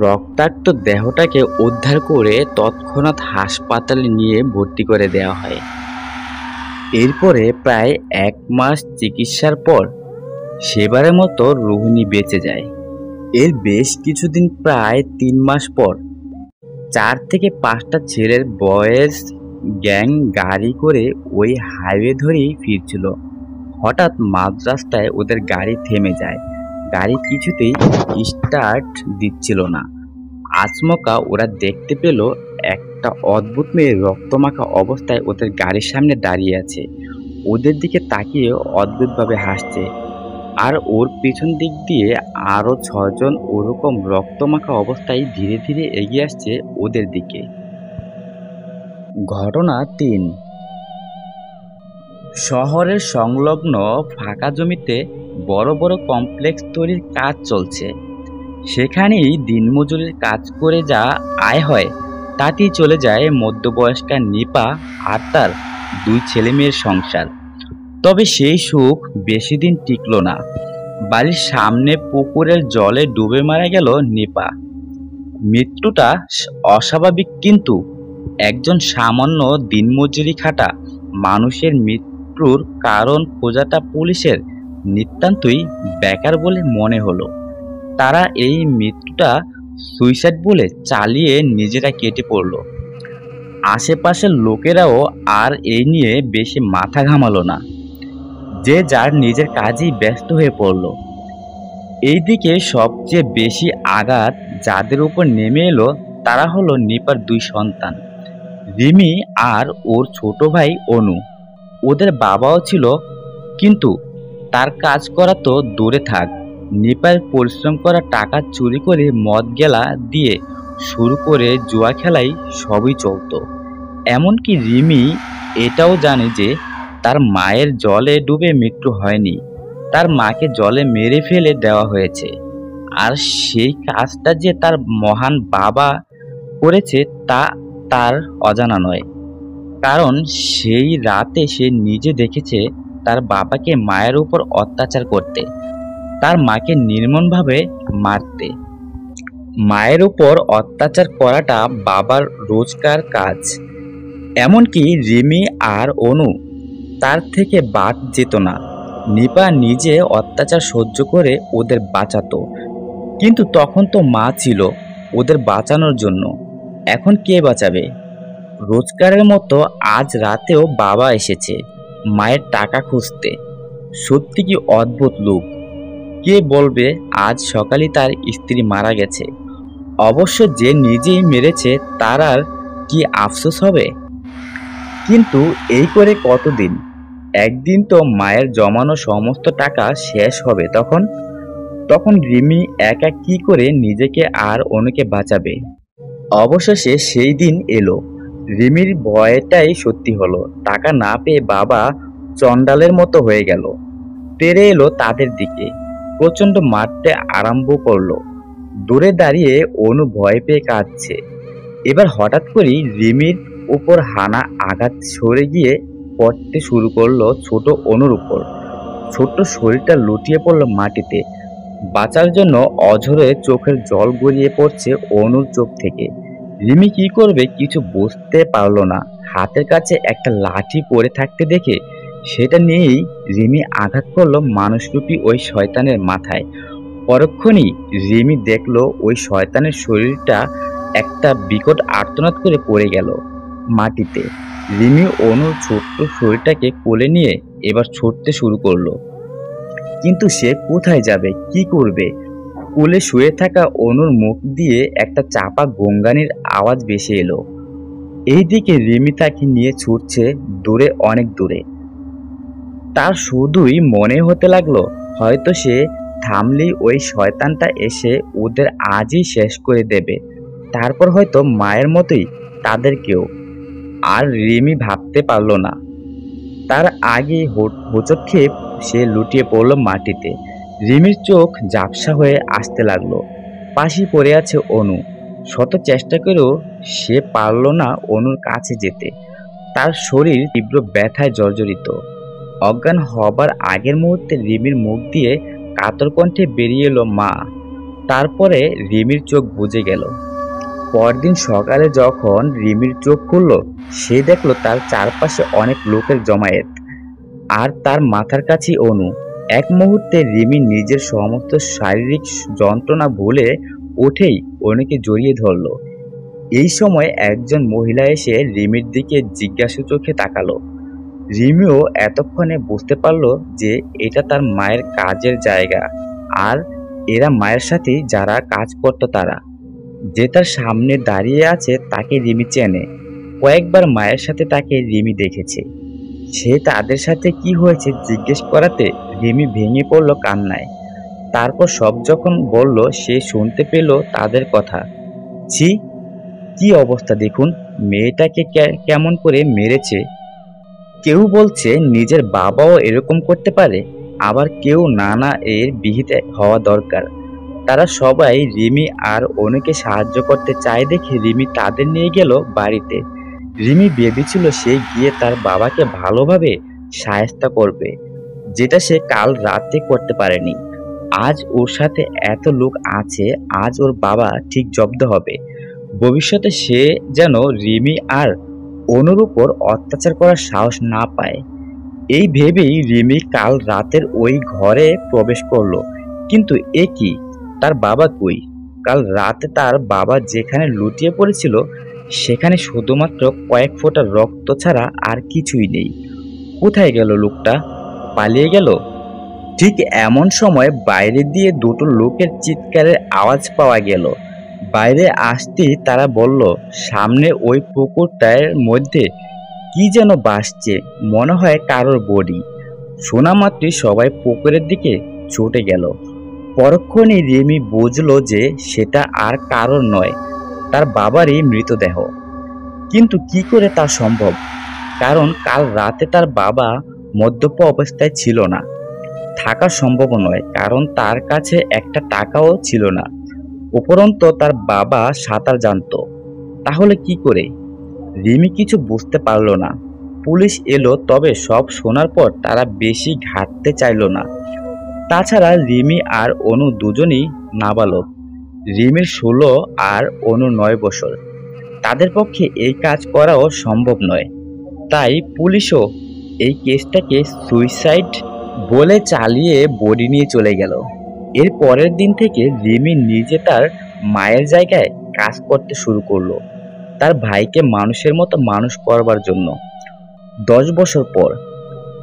রক্তাক্ত দেহটাকে উদ্ধার করে তৎক্ষণাৎ হাসপাতালে নিয়ে ভর্তি করে দেওয়া হয়। এরপরে প্রায় 1 মাস চিকিৎসার পর সেবারের মতো রোহিণী বেঁচে যায়। এর বেশ কিছুদিন, প্রায় 3 মাস পর 4 থেকে 5টা ছেলের বয়েজ গ্যাং গাড়ি করে ওই হাইওয়ে ধরেই ফিরছিল। হঠাৎ মাঝ রাস্তায় ওদের গাড়ি থেমে যায়। গাড়ি কিছুতেই স্টার্ট দিচ্ছিল না। আচমকা ওরা দেখতে পেল একটা অদ্ভুত মেয়ে রক্তমাখা অবস্থায় ওদের গাড়ির সামনে দাঁড়িয়ে আছে। ওদের দিকে তাকিয়ে অদ্ভুতভাবে হাসছে। আর ওর পিছন দিক দিয়ে আরো 6 জন ওরকম রক্তমাখা অবস্থায় ধীরে ধীরে এগিয়ে আসছে ওদের দিকে। ঘটনা 3। শহরের সংলগ্ন ফাঁকা জমিতে বড় বড় কমপ্লেক্স তৈরির কাজ চলছে। সেখানেই দিনমজুরের কাজ করে যা আয় হয় তাতেই চলে যায় মধ্যবয়স্কা নিপা আর তার 2 ছেলেমেয়ের সংসার। তবে সেই সুখ বেশি দিন টিকল না। বাড়ির সামনে পুকুরের জলে ডুবে মারা গেল নিপা। মৃত্যুটা অস্বাভাবিক, কিন্তু একজন সামান্য দিনমজুরি খাটা মানুষের মৃত্যুর কারণ খোঁজাটা পুলিশের নিতান্তই বেকার বলে মনে হলো। তারা এই মৃত্যুটা সুইসাইড বলে চালিয়ে নিজেরা কেটে পড়ল। আশেপাশের লোকেরাও আর এই নিয়ে বেশি মাথা ঘামালো না। যে যার নিজের কাজেই ব্যস্ত হয়ে পড়ল। এইদিকে সবচেয়ে বেশি আঘাত যাদের উপর নেমে এলো তারা হলো নিপার 2 সন্তান, রিমি আর ওর ছোট ভাই অনু। ওদের বাবাও ছিল, কিন্তু তার কাজ করা তো দূরে থাক, নিপার পরিশ্রম করা টাকা চুরি করে মদ গেলা দিয়ে শুরু করে জুয়া খেলাই সবই চলতো। এমনকি রিমি এটাও জানে যে তার মায়ের জলে ডুবে মৃত্যু হয়নি, তার মাকে জলে মেরে ফেলে দেওয়া হয়েছে। আর সেই কাজটা যে তার মহান বাবা করেছে তা তার অজানা নয়, কারণ সেই রাতে সে নিজে দেখেছে তার বাবাকে মায়ের উপর অত্যাচার করতে, তার মাকে নির্মমভাবে মারতে। মায়ের উপর অত্যাচার করাটা বাবার রোজকার কাজ। এমনকি রিমি আর অনু তার থেকে বাদ যেত না। নিপা নিজে অত্যাচার সহ্য করে ওদের বাঁচাতো, কিন্তু তখন তো মা ছিল ওদের বাঁচানোর জন্য। এখন কে বাঁচাবে? রোজকারের মতো আজ রাতেও বাবা এসেছে মায়ের টাকা খুঁজতে। সত্যি কি অদ্ভুত লোক! কে বলবে আজ সকালে তার স্ত্রী মারা গেছে? অবশ্য যে নিজেই মেরেছে তার আর কি আফসোস হবে? কিন্তু এই করে কতদিন? একদিন তো মায়ের জমানো সমস্ত টাকা শেষ হবে। তখন রিমি একা কি করে নিজেকে আর অনুকে বাঁচাবে? অবশেষে সেই দিন এলো। রিমির ভয়টাই সত্যি হলো। টাকা না পেয়ে বাবা চণ্ডালের মতো হয়ে গেল। তেড়ে এলো তাদের দিকে, প্রচণ্ড মারতে আরম্ভ করলো। দূরে দাঁড়িয়ে অনু ভয় পেয়ে কাঁদছে। এবার হঠাৎ করেই রিমির উপর হানা আঘাত সরে গিয়ে পড়তে শুরু করলো ছোট অনুর উপর। ছোট্ট শরীরটা লুটিয়ে পড়ল মাটিতে। বাঁচার জন্য অঝরে চোখের জল গড়িয়ে পড়ছে অনুর চোখ থেকে। রিমি কি করবে কিছু বুঝতে পারলো না। হাতের কাছে একটা লাঠি পড়ে থাকতে দেখে সেটা নিয়েই রিমি আঘাত করলো মানুষরূপী ওই শয়তানের মাথায়। পরক্ষণেই রিমি দেখলো ওই শয়তানের শরীরটা একটা বিকট আর্তনাদ করে পড়ে গেল মাটিতে। রিমি অনুর ছোট্ট শরীরটাকে কোলে নিয়ে এবার ছুটতে শুরু করলো। কিন্তু সে কোথায় যাবে, কি করবে? কোলে শুয়ে থাকা অনুর মুখ দিয়ে একটা চাপা গঙ্গানির আওয়াজ ভেসে এলো। এইদিকে রিমি তাকে নিয়ে ছুটছে দূরে, অনেক দূরে। তার শুধুই মনে হতে লাগলো হয়তো সে থামলেই ওই শয়তানটা এসে ওদের আজই শেষ করে দেবে, তারপর হয়তো মায়ের মতোই তাদেরকেও। আর রিমি ভাবতে পারল না, তার আগে হোঁচট খেয়ে সে লুটিয়ে পড়ল মাটিতে। রিমির চোখ ঝাপসা হয়ে আসতে লাগলো। পাশে পড়ে আছে অনু। শত চেষ্টা করেও সে পারল না অনুর কাছে যেতে। তার শরীর তীব্র ব্যথায় জর্জরিত। অজ্ঞান হবার আগের মুহূর্তে রিমির মুখ দিয়ে কাতর কণ্ঠে বেরিয়ে এলো মা। তারপরে রিমির চোখ বুজে গেল। পরদিন সকালে যখন রিমির চোখ খুলল, সে দেখলো তার চারপাশে অনেক লোকের জমায়েত, আর তার মাথার কাছেই অনু। এক মুহূর্তে রিমি নিজের সমস্ত শারীরিক যন্ত্রণা ভুলে উঠেই অনুকে জড়িয়ে ধরল। এই সময় একজন মহিলা এসে রিমির দিকে জিজ্ঞাসু চোখে তাকালো। রিমিও এতক্ষণে বুঝতে পারল যে এটা তার মায়ের কাজের জায়গা, আর এরা মায়ের সাথে যারা কাজ করত তারা। যে তার সামনে দাঁড়িয়ে আছে তাকে রিমি চেনে। কয়েকবার মায়ের সাথে তাকে রিমি দেখেছে। সে তাদের সাথে কি হয়েছে জিজ্ঞেস করাতে রিমি ভেঙে পড়ল কান্নায়। তারপর সব যখন বলল, সে শুনতে পেল তাদের কথা। ছি, কি অবস্থা দেখুন, মেয়েটাকে কেমন করে মেরেছে। কেউ বলছে নিজের বাবাও এরকম করতে পারে, আবার কেউ না এর বিহিত হওয়া দরকার। তারা সবাই রিমি আর অনুকে সাহায্য করতে চায় দেখে রিমি তাদের নিয়ে গেল বাড়িতে। রিমি ভেবেছিল সে গিয়ে তার বাবাকে ভালোভাবে শায়েস্তা করবে, যেটা সে কাল রাতে করতে পারেনি। আজ ওর সাথে এত লোক আছে, আজ ওর বাবা ঠিক জব্দ হবে। ভবিষ্যতে সে যেন রিমি আর অনুর উপর অত্যাচার করার সাহস না পায়। এই ভেবেই রিমি কাল রাতের ওই ঘরে প্রবেশ করলো। কিন্তু এ কি, তার বাবা কই? কাল রাতে তার বাবা যেখানে লুটিয়ে পড়েছিল সেখানে শুধুমাত্র কয়েক ফোঁটা রক্ত ছাড়া আর কিছুই নেই। কোথায় গেল লোকটা? পালিয়ে গেল? ঠিক এমন সময় বাইরে দিয়ে দুটো লোকের চিৎকারের আওয়াজ পাওয়া গেল। বাইরে আসতেই তারা বলল, সামনে ওই পুকুরটার মধ্যে কি যেন ভাসছে, মনে হয় কারোর বডি। শোনা মাত্রই সবাই পুকুরের দিকে ছুটে গেল। পরক্ষণেই রিমি বুঝলো যে সেটা আর কারোর নয়, তার বাবারই মৃতদেহ। কিন্তু কি করে তা সম্ভব? কারণ কাল রাতে তার বাবা মদ্যপ অবস্থায় ছিল না, থাকা সম্ভব নয়, কারণ তার কাছে একটা টাকাও ছিল না। উপরন্তু তার বাবা সাঁতার জানত। তাহলে কি করে? রিমি কিছু বুঝতে পারল না। পুলিশ এলো, তবে সব শোনার পর তারা বেশি ঘাটতে চাইল না। তাছাড়া রিমি আর অনু দুজনই নাবালক। রিমির 16 আর অনু 9 বছর। তাদের পক্ষে এই কাজ করাও সম্ভব নয়। তাই পুলিশও এই কেসটাকে সুইসাইড বলে চালিয়ে বডি নিয়ে চলে গেল। এর পরের দিন থেকে রিমি নিজে তার মায়ের জায়গায় কাজ করতে শুরু করলো, তার ভাইকে মানুষের মতো মানুষ করবার জন্য। 10 বছর পর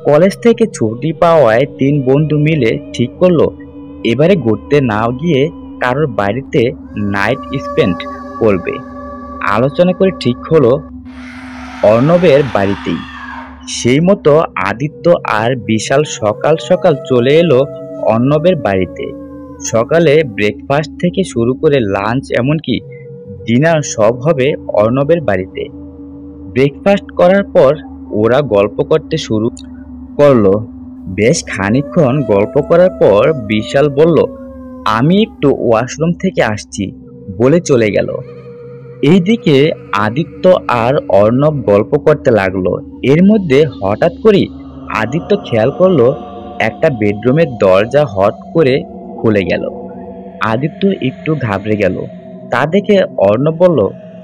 কলেজ থেকে ছুটি পাওয়ায় 3 বন্ধু মিলে ঠিক করলো এবারে ঘুরতে না গিয়ে কারোর বাড়িতে নাইট স্পেন্ড করবে। আলোচনা করে ঠিক হলো অর্ণবের বাড়িতেই। সেই মতো আদিত্য আর বিশাল সকাল সকাল চলে এলো অর্ণবের বাড়িতে। সকালে ব্রেকফাস্ট থেকে শুরু করে লাঞ্চ, এমনকি ডিনার সব হবে অর্ণবের বাড়িতে। ব্রেকফাস্ট করার পর ওরা গল্প করতে শুরু করলো। বেশ খানিকক্ষণ গল্প করার পর বিশাল বলল, আমি একটু ওয়াশরুম থেকে আসছি বলে চলে গেল। এইদিকে আদিত্য আর অর্ণব গল্প করতে লাগলো। এর মধ্যে হঠাৎ করে আদিত্য খেয়াল করলো একটা বেডরুমের দরজা হট করে খুলে গেল। আদিত্য একটু ঘাবড়ে গেল। তা দেখে অর্ণব বলল,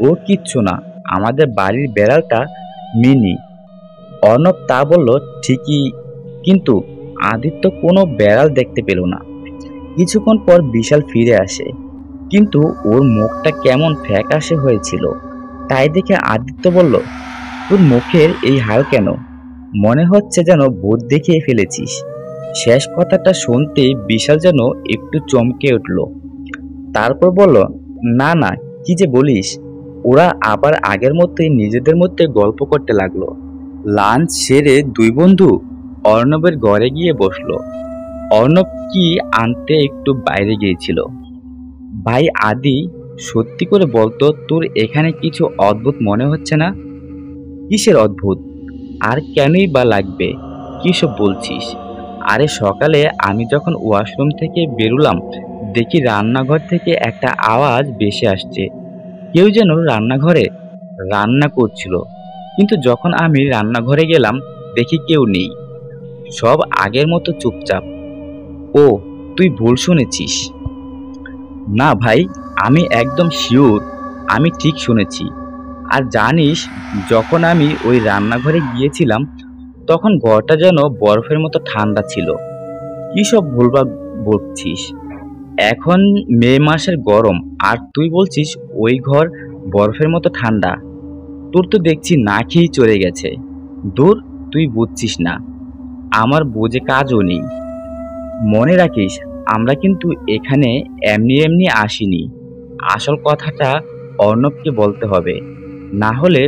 ও কিচ্ছু না, আমাদের বাড়ির বেড়ালটা মিনি। অর্ণব তা বলল ঠিকই, কিন্তু আদিত্য কোনো বেড়াল দেখতে পেল না। কিছুক্ষণ পর বিশাল ফিরে আসে, কিন্তু ওর মুখটা কেমন ফ্যাকাশে হয়েছিল। তাই দেখে আদিত্য বলল, তোর মুখের এই হাল কেন? মনে হচ্ছে যেন ভূত দেখিয়ে ফেলেছিস। শেষ কথাটা শুনতে বিশাল যেন একটু চমকে উঠল। তারপর বলল, না না, কি যে বলিস। ওরা আবার আগের মতোই নিজেদের মধ্যে গল্প করতে লাগলো। লাঞ্চ সেরে দুই বন্ধু অর্ণবের ঘরে গিয়ে বসলো। অর্ণব কি আনতে একটু বাইরে গিয়েছিল। ভাই আদি, সত্যি করে বলতো, তোর এখানে কিছু অদ্ভুত মনে হচ্ছে না? কিসের অদ্ভুত? আর কেনই বা লাগবে? কিসব বলছিস? আরে সকালে আমি যখন ওয়াশরুম থেকে বেরুলাম, দেখি রান্নাঘর থেকে একটা আওয়াজ ভেসে আসছে। কেউ যেন রান্নাঘরে রান্না করছিল। কিন্তু যখন আমি রান্নাঘরে গেলাম, দেখি কেউ নেই। সব আগের মতো চুপচাপ। ও, তুই ভুল শুনেছিস। না ভাই, আমি একদম শিওর আমি ঠিক শুনেছি। আর জানিস, যখন আমি ওই রান্নাঘরে গিয়েছিলাম, তখন ঘরটা যেন বরফের মতো ঠান্ডা ছিল। কি সব ভুলভাল বলছিস? এখন মে মাসের গরম, আর তুই বলছিস ওই ঘর বরফের মতো ঠান্ডা? তোর তো দেখছি না খেয়েই চলে গেছে। দূর, তুই বুঝছিস না, আমার বুঝে কাজও নেই। মনে রাখিস, আমরা কিন্তু এখানে এমনি এমনি আসিনি। আসল কথাটা অর্ণবকে বলতে হবে, না হলে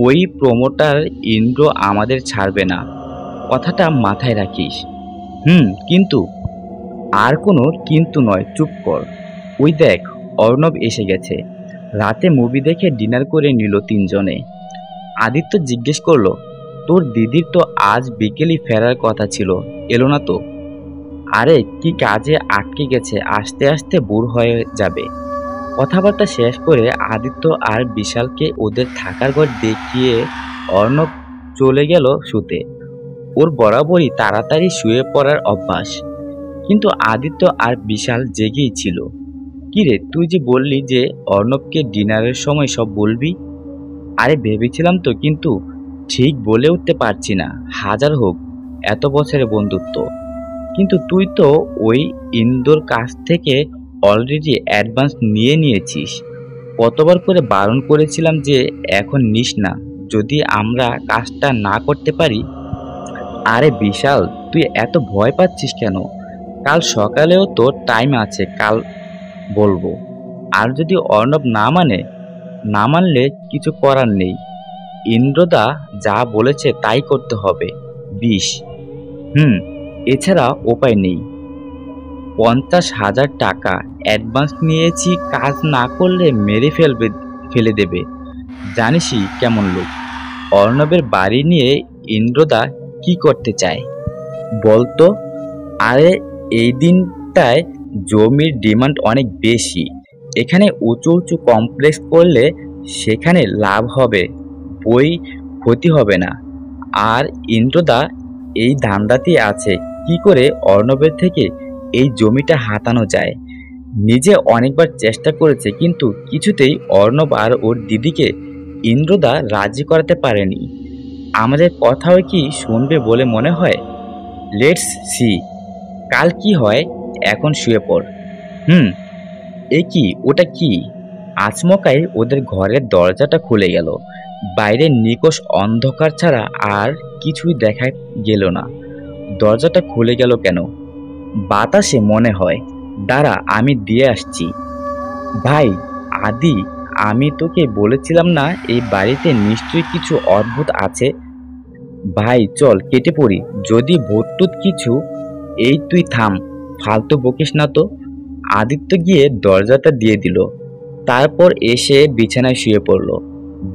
ওই প্রমোটার ইন্দ্র আমাদের ছাড়বে না। কথাটা মাথায় রাখিস। কিন্তু? আর কোনো কিন্তু নয়, চুপ কর। ওই দেখ, অর্ণব এসে গেছে। রাতে মুভি দেখে ডিনার করে নিল তিনজনে। আদিত্য জিজ্ঞেস করলো, তোর দিদির তো আজ বিকেলই ফেরার কথা ছিল, এলো না তো? আরে কি কাজে আটকে গেছে, আসতে আসতে বুড় হয়ে যাবে। কথাবার্তা শেষ করে আদিত্য আর বিশালকে ওদের থাকার ঘর দেখিয়ে অর্ণব চলে গেল শুতে। ওর বরাবরই তাড়াতাড়ি শুয়ে পড়ার অভ্যাস, কিন্তু আদিত্য আর বিশাল জেগেই ছিল। কিরে, তুই যে বললি যে অর্ণবকে ডিনারের সময় সব বলবি? আরে ভেবেছিলাম তো, কিন্তু ঠিক বলে উঠতে পারছি না। হাজার হোক এত বছরের বন্ধুত্ব। কিন্তু তুই তো ওই ইন্দোর কাছ থেকে অলরেডি অ্যাডভান্স নিয়ে নিয়েছিস। কতবার করে বারণ করেছিলাম যে এখন নিস না, যদি আমরা কাজটা না করতে পারি। আরে বিশাল, তুই এত ভয় পাচ্ছিস কেন? কাল সকালেও তো টাইম আছে, কাল বলবো। আর যদি অর্ণব না মানলে কিছু করার নেই। ইন্দ্রদা যা বলেছে তাই করতে হবে। 20। এছাড়া উপায় নেই। 50,000 টাকা অ্যাডভান্স নিয়েছি, কাজ না করলে মেরে ফেলে দেবে। জানিসই কেমন লোক। অর্ণবের বাড়ি নিয়ে ইন্দ্রদা কি করতে চায় বলতো? আরে এই দিনটায় জমির ডিমান্ড অনেক বেশি। এখানে উঁচু উঁচু কমপ্লেক্স করলে সেখানে লাভ হবে, বই ক্ষতি হবে না। আর ইন্দ্রদা এই ধান্দাতেই আছে কি করে অর্ণবের থেকে এই জমিটা হাতানো যায়। নিজে অনেকবার চেষ্টা করেছে, কিন্তু কিছুতেই অর্ণব আর ওর দিদিকে ইন্দ্রদা রাজি করাতে পারেনি। আমাদের কথাও কি শুনবে বলে মনে হয়? লেটস সি কাল কি হয়। এখন শুয়ে পড়। এ কি, ওটা কি? আচমকাই ওদের ঘরের দরজাটা খুলে গেল। বাইরে নিকষ অন্ধকার ছাড়া আর কিছুই দেখা গেল না। দরজাটা খুলে গেল কেন? বাতাসে মনে হয়। দাঁড়া, আমি দিয়ে আসছি। ভাই আদি, আমি তোকে বলেছিলাম না এই বাড়িতে নিশ্চয়ই কিছু অদ্ভুত আছে? ভাই চল কেটে পড়ি, যদি ভূতটুত কিছু। এই তুই থাম, ফালতু বকিস না তো। আদিত্য গিয়ে দরজাটা দিয়ে দিল। তারপর এসে বিছানায় শুয়ে পড়ল।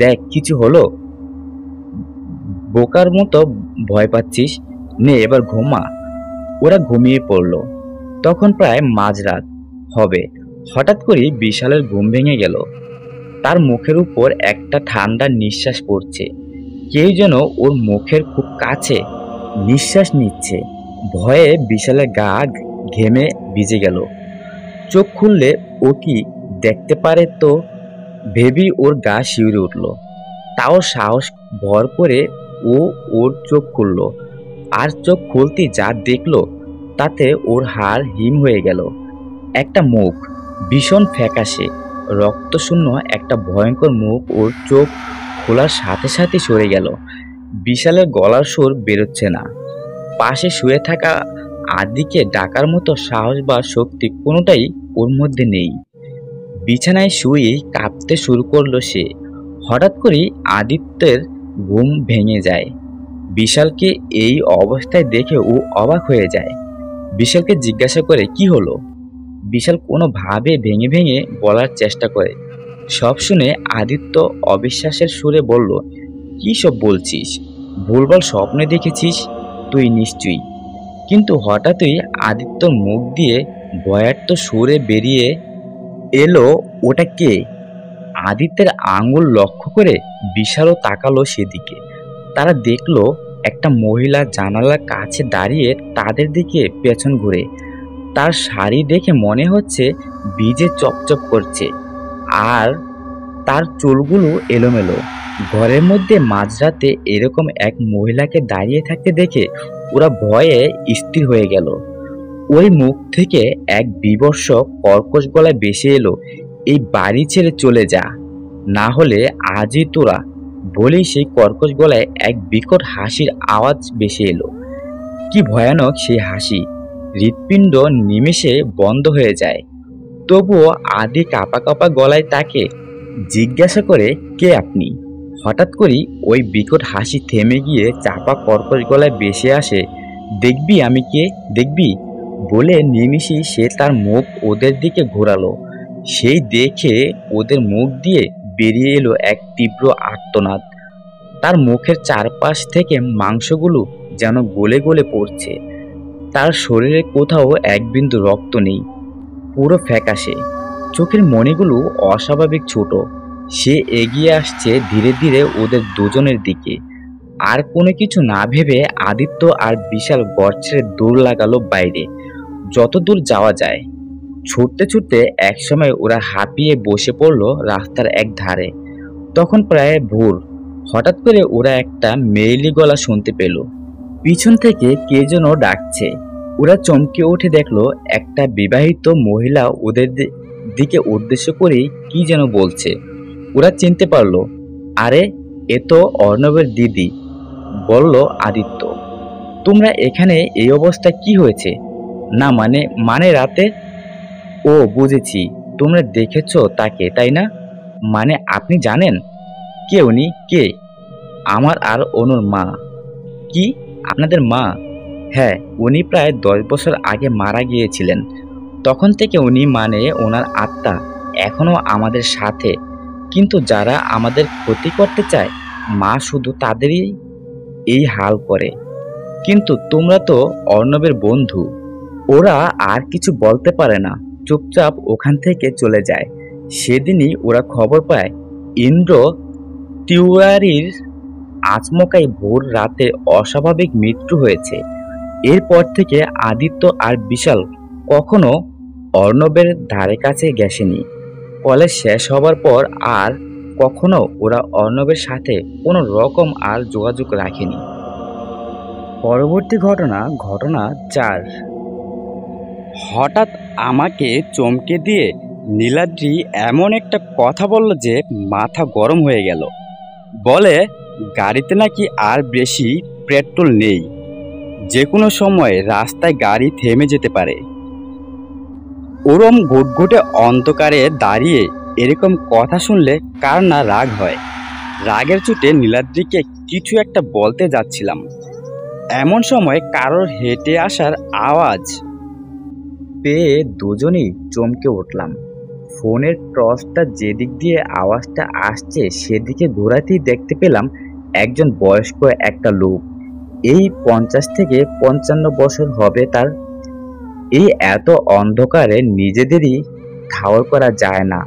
দেখ কিছু হলো? বোকার মতো ভয় পাচ্ছিস? নে এবার ঘুমা। ওরা ঘুমিয়ে পড়ল। তখন প্রায় মাঝরাত হবে। হঠাৎ করে বিশালের ঘুম ভেঙে গেল। তার মুখের উপর একটা ঠান্ডা নিঃশ্বাস পড়ছে। কেউ যেন ওর মুখের খুব কাছে নিঃশ্বাস নিচ্ছে। ভয়ে বিশালের গা ঘেমে ভিজে গেল। চোখ খুললে ও কি দেখতে পারে তো ভেবেই ওর গা শিউরে উঠল। তাও সাহস ভর করে ও ওর চোখ খুলল। আর চোখ খুলতেই যা দেখলো তাতে ওর হাড় হিম হয়ে গেল। একটা মুখ, ভীষণ ফ্যাকাশে রক্তশূন্য একটা ভয়ঙ্কর মুখ ওর চোখ খোলার সাথে সাথে সরে গেল। বিশালের গলার সুর বেরোচ্ছে না। পাশে শুয়ে থাকা আদিকে ডাকার মতো সাহস বা শক্তি কোনোটাই ওর মধ্যে নেই। বিছানায় শুয়ে কাঁপতে শুরু করলো সে। হঠাৎ করেই আদিত্যের ঘুম ভেঙে যায়। বিশালকে এই অবস্থায় দেখে ও অবাক হয়ে যায়। বিশালকে জিজ্ঞাসা করে কি হলো। বিশাল কোনোভাবে ভেঙে ভেঙে বলার চেষ্টা করে। সব শুনে আদিত্য অবিশ্বাসের সুরে বলল, কি সব বলছিস? ভুলভাল স্বপ্নে দেখেছিস তুই নিশ্চয়ই। কিন্তু হঠাৎই আদিত্যর মুখ দিয়ে ভয়ার্ত সুরে বেরিয়ে এলো, ওটা কে? আদিত্যের আঙুল লক্ষ্য করে বিশালও তাকালো সেদিকে। তারা দেখলো একটা মহিলা জানালার কাছে দাঁড়িয়ে তাদের দিকে পেছন ঘুরে। তার শাড়ি দেখে মনে হচ্ছে ভিজে চপচপ করছে, আর তার চুলগুলো এলোমেলো। ঘরের মধ্যে মাঝরাতে এরকম এক মহিলাকে দাঁড়িয়ে থাকতে দেখে ওরা ভয়ে স্থির হয়ে গেল। ওই মুখ থেকে এক বীভৎস কর্কশ গলায় ভেসে এলো, এই বাড়ি ছেড়ে চলে যা, না হলে আজই তোরা। বলেই সেই কর্কশ গলায় এক বিকট হাসির আওয়াজ ভেসে এলো। কি ভয়ানক সেই হাসি! হৃৎপিণ্ড নিমেষে বন্ধ হয়ে যায়। তবুও আদি কাঁপা কাঁপা গলায় তাকে জিজ্ঞাসা করে, কে আপনি? হঠাৎ করেই ওই বিকট হাসি থেমে গিয়ে চাপা কর্কশ গলায় ভেসে আসে, দেখবি আমি কে, দেখবি? বলে নিমিষেই সে তার মুখ ওদের দিকে ঘোরালো। সেই দেখে ওদের মুখ দিয়ে বেরিয়ে এলো এক তীব্র আর্তনাদ। তার মুখের চারপাশ থেকে মাংসগুলো যেন গলে গলে পড়ছে। তার শরীরে কোথাও এক বিন্দু রক্ত নেই, পুরো ফ্যাকাশে। চোখের মণিগুলো অস্বাভাবিক ছোট। সে এগিয়ে আসছে ধীরে ধীরে ওদের দুজনের দিকে। আর কোনো কিছু না ভেবে আদিত্য আর বিশাল ঘর ছেড়ে দৌড় লাগালো বাইরে, যত দূর যাওয়া যায়। ছুটতে ছুটতে একসময় ওরা হাঁপিয়ে বসে পড়লো রাস্তার এক ধারে। তখন প্রায় ভোর। হঠাৎ করে ওরা একটা মেয়েলি গলা শুনতে পেল। পিছন থেকে কে যেন ডাকছে। ওরা চমকে উঠে দেখলো একটা বিবাহিত মহিলা ওদের দিকে উদ্দেশ্য করে কি যেন বলছে। ওরা চিনতে পারলো, আরে এ তো অর্ণবের দিদি। বলল আদিত্য, তোমরা এখানে এই অবস্থা কি হয়েছে? না মানে মানে রাতে। ও বুঝেছি, তোমরা দেখেছো তাকে তাই না? মানে আপনি জানেন কে উনি? কে? আমার আর অনুর মা। কি, আপনাদের মা? হ্যাঁ, উনি প্রায় 10 বছর আগে মারা গিয়েছিলেন। তখন থেকে উনি মানে ওনার আত্মা এখনো আমাদের সাথে। কিন্তু যারা আমাদের ক্ষতি করতে চায়, মা শুধু তাদেরই এই হাল করে। কিন্তু তোমরা তো অর্ণবের বন্ধু। ওরা আর কিছু বলতে পারে না, চুপচাপ ওখান থেকে চলে যায়। সেদিনই ওরা খবর পায় ইন্দ্র তিওয়ারির আচমকাই ভোর রাতে অস্বাভাবিক মৃত্যু হয়েছে। এরপর থেকে আদিত্য আর বিশাল কখনো অর্ণবের ধারে কাছে গেছেনি। কলেজ শেষ হবার পর আর কখনো ওরা অর্ণবের সাথে কোনো রকম আর যোগাযোগ রাখেনি। পরবর্তী ঘটনা 4। হঠাৎ আমাকে চমকে দিয়ে নীলাদ্রি এমন একটা কথা বলল যে মাথা গরম হয়ে গেল। বলে গাড়িতে নাকি আর বেশি পেট্রোল নেই, যে কোনো সময় রাস্তায় গাড়ি থেমে যেতে পারে। ওরম ঘুটঘুটে অন্ধকারে দাঁড়িয়ে এরকম কথা শুনলে কার না রাগ হয়। রাগের চোটে নীলাদ্রিকে কিছু একটা বলতে যাচ্ছিলাম, এমন সময় কারোর হেঁটে আসার আওয়াজ পেয়ে দুজনেই চমকে উঠলাম। ফোনের টর্চটা যেদিক দিয়ে আওয়াজটা আসছে সেদিকে ঘোরাতেই দেখতে পেলাম একজন বয়স্ক একটা লোক। এই 50 থেকে 55 বছর হবে তার। এই এত অন্ধকারে নিজেদেরই ঠাউর করা যায় না,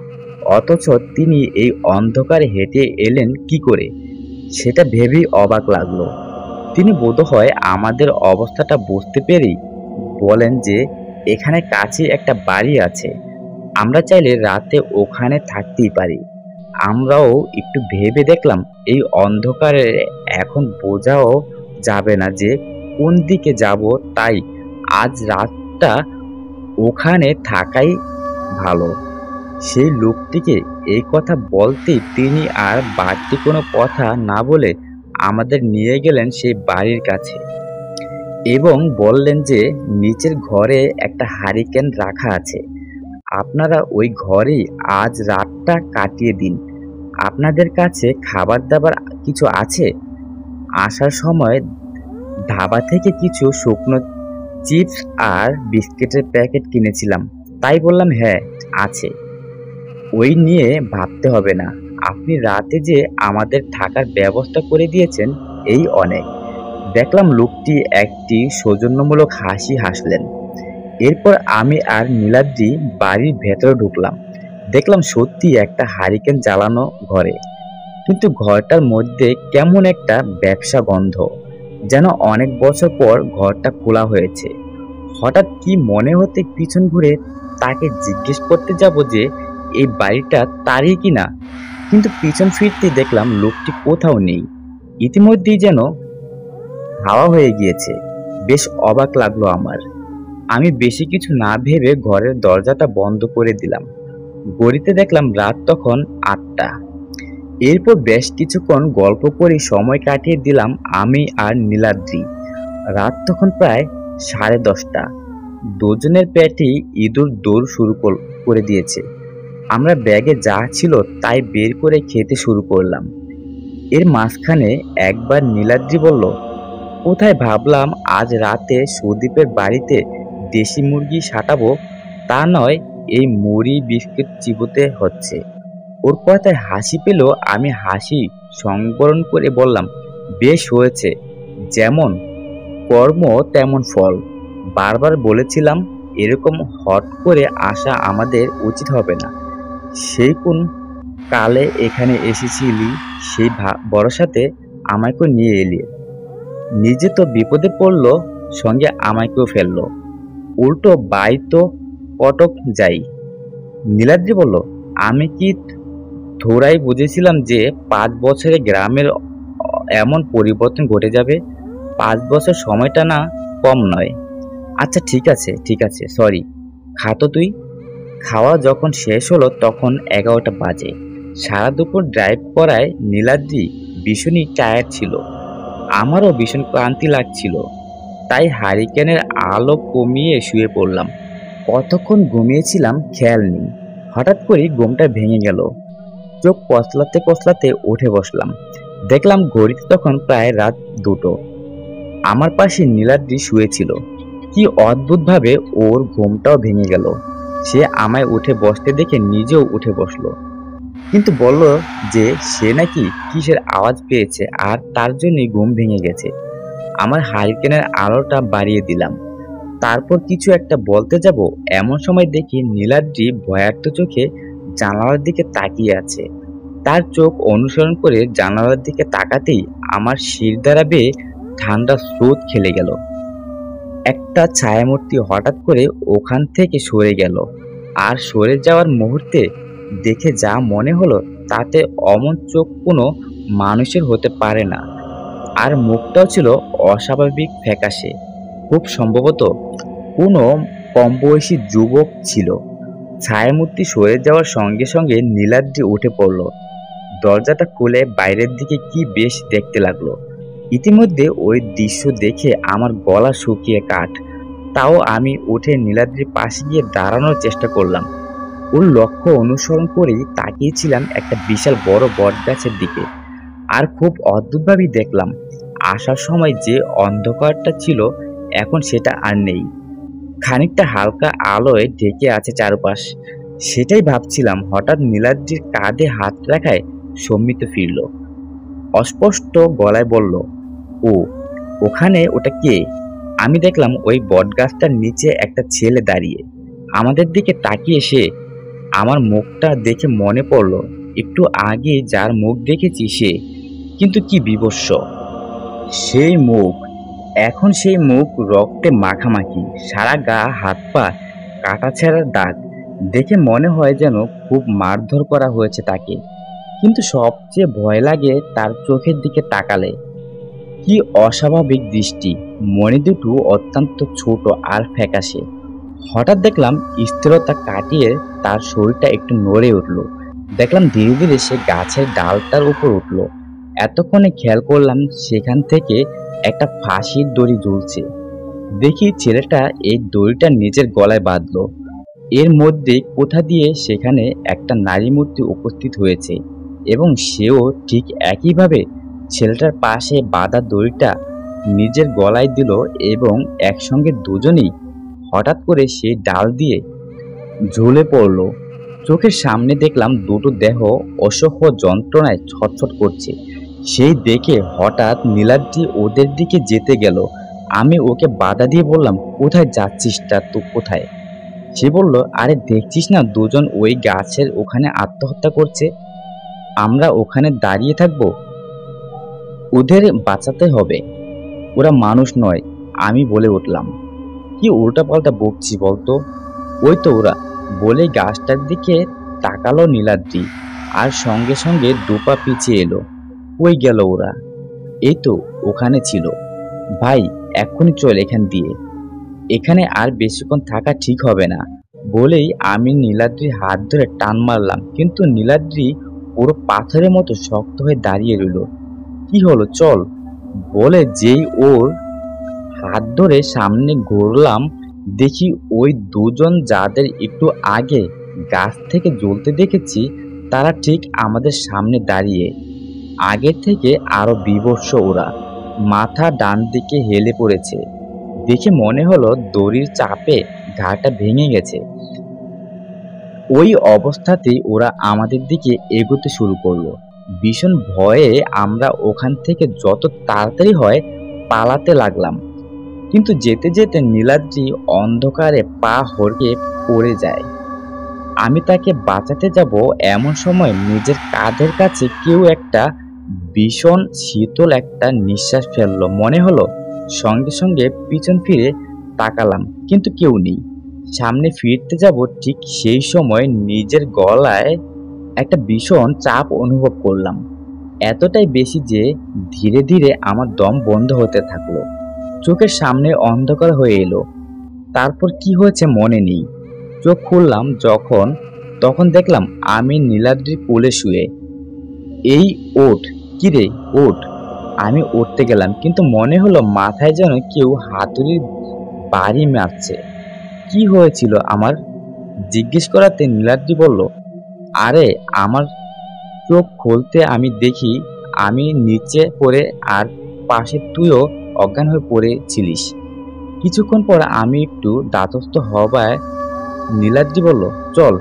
অথচ তিনি এই অন্ধকারে হেঁটে এলেন কি করে, সেটা ভেবেই অবাক লাগলো। তিনি বোধহয় আমাদের অবস্থাটা বুঝতে পেরেই বলেন যে এখানে কাছে একটা বাড়ি আছে, আমরা চাইলে রাতে ওখানে থাকতেই পারি। আমরাও একটু ভেবে দেখলাম এই অন্ধকারে এখন বোঝাও যাবে না যে কোন দিকে যাব, তাই আজ রাতটা ওখানে থাকাই ভালো। সেই লোকটিকে এই কথা বলতেই তিনি আর বাড়তি কোনো কথা না বলে আমাদের নিয়ে গেলেন সেই বাড়ির কাছে এবং বললেন যে নিচের ঘরে একটা হারিকেন রাখা আছে, আপনারা ওই ঘরেই আজ রাতটা কাটিয়ে দিন। আপনাদের কাছে খাবার দাবার কিছু আছে? আসার সময় ধাবা থেকে কিছু শুকনো চিপস আর বিস্কিটের প্যাকেট কিনেছিলাম, তাই বললাম হ্যাঁ আছে, ওই নিয়ে ভাবতে হবে না। আপনি রাতে যে আমাদের থাকার ব্যবস্থা করে দিয়েছেন এই অনেক। দেখলাম লোকটি একটি সৌজন্যমূলক হাসি হাসলেন। এরপর আমি আর নীলাদ্রি বাড়ির ভেতরে ঢুকলাম। দেখলাম সত্যি একটা হারিকেন জ্বালানো ঘরে, কিন্তু ঘরটার মধ্যে কেমন একটা ব্যবসা গন্ধ, যেন অনেক বছর পর ঘরটা খোলা হয়েছে। হঠাৎ কি মনে হতে পিছন ঘুরে তাকে জিজ্ঞেস করতে যাব যে এই বাড়িটা তারই কিনা, কিন্তু পিছন ফিরতে দেখলাম লোকটি কোথাও নেই, ইতিমধ্যেই যেন হাওয়া হয়ে গিয়েছে। বেশ অবাক লাগলো আমার। আমি বেশি কিছু না ভেবে ঘরের দরজাটা বন্ধ করে দিলাম। ঘড়িতে দেখলাম রাত তখন 8টা। এরপর বেশ কিছুক্ষণ গল্প করে সময় কাটিয়ে দিলাম আমি আর নীলাদ্রি। রাত তখন প্রায় 10:30। দুজনের পেটেই ইঁদুর দৌড় শুরু করে দিয়েছে। আমরা ব্যাগে যা ছিল তাই বের করে খেতে শুরু করলাম। এর মাঝখানে একবার নীলাদ্রি বলল, কোথায় ভাবলাম আজ রাতে সুদীপের বাড়িতে দেশি মুরগি সাঁটাবো, তা নয় এই মুড়ি বিস্কুট চিবোতে হচ্ছে। ওর কথায় হাসি পেল, আমি হাসি সংবরণ করে বললাম, বেশ হয়েছে, যেমন কর্ম তেমন ফল। বারবার বলেছিলাম এরকম হট করে আসা আমাদের উচিত হবে না। সেই কোন কালে এখানে এসেছিলি, সেই ভরসাতে আমাকেও নিয়ে এলি। নিজে তো বিপদে পড়লো, সঙ্গে আমাকেও ফেললো। উল্টো বাই তো কটক যাই। নীলাদ্রি বলল, আমি কি থোড়াই বুঝেছিলাম যে 5 বছরে গ্রামের এমন পরিবর্তন ঘটে যাবে? 5 বছর সময়টা না কম নয়। আচ্ছা ঠিক আছে, সরি, খা তো তুই। খাওয়া যখন শেষ হলো তখন 11টা বাজে। সারা দুপুর ড্রাইভ করায় নীলাদ্রি ভীষণই টায়ার্ড ছিল, আমারও ভীষণ ক্লান্তি লাগছিল, তাই হারিকেনের আলো কমিয়ে শুয়ে পড়লাম। কতক্ষণ ঘুমিয়েছিলাম খেয়াল নেই। হঠাৎ করে ঘুমটা ভেঙে গেল। চোখ কচলাতে কচলাতে উঠে বসলাম। দেখলাম ঘড়িতে তখন প্রায় রাত 2টো। আমার পাশে নীলাদ্রি শুয়েছিল। কি অদ্ভুতভাবে ওর ঘুমটাও ভেঙে গেল। সে আমায় উঠে বসতে দেখে নিজেও উঠে বসলো, কিন্তু বলল যে সে নাকি কিসের আওয়াজ পেয়েছে আর তার জন্যই ঘুম ভেঙে গেছে। আমার হারিকেনের আলোটা বাড়িয়ে দিলাম। তারপর কিছু একটা বলতে যাব, এমন সময় দেখি নীলাদ্রি ভয়ার্ত চোখে জানালার দিকে তাকিয়ে আছে। তার চোখ অনুসরণ করে জানালার দিকে তাকাতেই আমার শিরদাঁড়া বেয়ে ঠান্ডা স্রোত খেলে গেল। একটা ছায়ামূর্তি হঠাৎ করে ওখান থেকে সরে গেল, আর সরে যাওয়ার মুহূর্তে দেখে যা মনে হলো তাতে অমন চোখ কোনো মানুষের হতে পারে না। আর মুখটাও ছিল অস্বাভাবিক ফ্যাকাশে, খুব সম্ভবত কোনো কম বয়সী যুবক ছিল। ছায়ামূর্তি সরে যাওয়ার সঙ্গে সঙ্গে নীলাদ্রি উঠে পড়ল। দরজাটা খুলে বাইরের দিকে কি বেশ দেখতে লাগলো। ইতিমধ্যে ওই দৃশ্য দেখে আমার গলা শুকিয়ে কাঠ। তাও আমি উঠে নীলাদ্রির পাশে গিয়ে দাঁড়ানোর চেষ্টা করলাম। ওর লক্ষ্য অনুসরণ করেই তাকিয়েছিলাম একটা বিশাল বড় বটগাছের দিকে। আর খুব অদ্ভুতভাবেই দেখলাম, আসার সময় যে অন্ধকারটা ছিল এখন সেটা আর নেই। খানিকটা হালকা আলোয় ঢেকে আছে চারপাশ। সেটাই ভাবছিলাম, হঠাৎ নীলাদ্রির কাঁধে হাত রাখায় সম্মিত ফিরল। অস্পষ্ট গলায় বলল, ও ওখানে, ওটা কে? আমি দেখলাম ওই বটগাছটার নিচে একটা ছেলে দাঁড়িয়ে আমাদের দিকে তাকিয়ে। সে আমার মুখটা দেখে মনে পড়ল একটু আগে যার মুখ দেখেছি সে, কিন্তু কি বিভৎস সেই মুখ! এখন সেই মুখ রক্তে মাখামাখি, সারা গা হাত পা কাটাছেঁড়ার দাগ। দেখে মনে হয় যেন খুব মারধর করা হয়েছে তাকে। কিন্তু সবচেয়ে ভয় লাগে তার চোখের দিকে তাকালে। কি অস্বাভাবিক দৃষ্টি! মণি দুটো অত্যন্ত ছোট আর ফ্যাকাশে। হঠাৎ দেখলাম স্থিরতা কাটিয়ে তার শরীরটা একটু নড়ে উঠল। দেখলাম ধীরে ধীরে সে গাছের ডালটার উপর উঠল। এতক্ষণে খেয়াল করলাম সেখান থেকে একটা ফাঁসির দড়ি ঝুলছে। দেখি ছেলেটা এই দড়িটা নিজের গলায় বাঁধলো। এর মধ্যে কোথা দিয়ে সেখানে একটা নারী মূর্তি উপস্থিত হয়েছে, এবং সেও ঠিক একইভাবে ছেলেটার পাশে বাঁধা দড়িটা নিজের গলায় দিল, এবং একসঙ্গে দুজনেই হঠাৎ করে সেই ডাল দিয়ে ঝুলে পড়ল। চোখের সামনে দেখলাম দুটো দেহ অসহ্য যন্ত্রণায় ছটফট করছে। সেই দেখে হঠাৎ নীলাদ্রি ওদের দিকে যেতে গেল। আমি ওকে বাধা দিয়ে বললাম, কোথায় যাচ্ছিস তা? তো কোথায়? সে বলল, আরে দেখছিস না দুজন ওই গাছের ওখানে আত্মহত্যা করছে, আমরা ওখানে দাঁড়িয়ে থাকবো? ওদের বাঁচাতে হবে, ওরা মানুষ নয়। আমি বলে উঠলাম, কি উল্টাপাল্টা বকছি বলতো? ওই তো ওরা, বলে গাছটার দিকে তাকালো নীলাদ্রি, আর সঙ্গে সঙ্গে দুপা পিছিয়ে এলো। কই গেল ওরা? এই তো ওখানে ছিল। ভাই, এক্ষুনি চল এখান দিয়ে, এখানে আর বেশিক্ষণ থাকা ঠিক হবে না। বলেই আমি নীলাদ্রির হাত ধরে টান মারলাম, কিন্তু নীলাদ্রি পুরো পাথরের মতো শক্ত হয়ে দাঁড়িয়ে রইল। কি হলো, চল বলে যেই ওর হাত ধরে সামনে ঘুরলাম, দেখি ওই দুজন যাদের একটু আগে গাছ থেকে জ্বলতে দেখেছি তারা ঠিক আমাদের সামনে দাঁড়িয়ে। আগের থেকে আরো বিভৎস ওরা। মাথা ডান দিকে হেলে পড়েছে, দেখে মনে হলো দড়ির চাপে ঘাড়টা ভেঙে গেছে। ওই অবস্থাতেই ওরা আমাদের দিকে এগোতে শুরু করলো। ভীষণ ভয়ে আমরা ওখান থেকে যত তাড়াতাড়ি হয় পালাতে লাগলাম। কিন্তু যেতে যেতে নীলাদ্রি অন্ধকারে পা হড়কে পড়ে যায়। আমি তাকে বাঁচাতে যাব, এমন সময় নিজের কাঁধের কাছে কেউ একটা ভীষণ শীতল একটা নিঃশ্বাস ফেললো মনে হলো। সঙ্গে সঙ্গে পিছন ফিরে তাকালাম, কিন্তু কেউ নেই। সামনে ফিরতে যাব ঠিক সেই সময় নিজের গলায় একটা ভীষণ চাপ অনুভব করলাম, এতটাই বেশি যে ধীরে ধীরে আমার দম বন্ধ হতে থাকলো। চোখের সামনে অন্ধকার হয়ে এলো। তারপর কি হয়েছে মনে নেই। চোখ খুললাম যখন, তখন দেখলাম আমি নীলাদ্রির কোলে শুয়ে। এই ওঠ, কিরে ওঠ! আমি উঠতে গেলাম, কিন্তু মনে হলো মাথায় যেন কেউ হাতুড়ির বাড়ি মারছে। কি হয়েছিল আমার জিজ্ঞেস করাতে নীলাদ্রি বলল, আরে আমার চোখ খুলতে আমি দেখি আমি নিচে পড়ে, আর পাশে তুইও অজ্ঞান হয়ে পড়েছিলিস। কিছুক্ষণ পর আমি একটু ধাতস্থ হবায় নীলাদ্রি বলল, চল,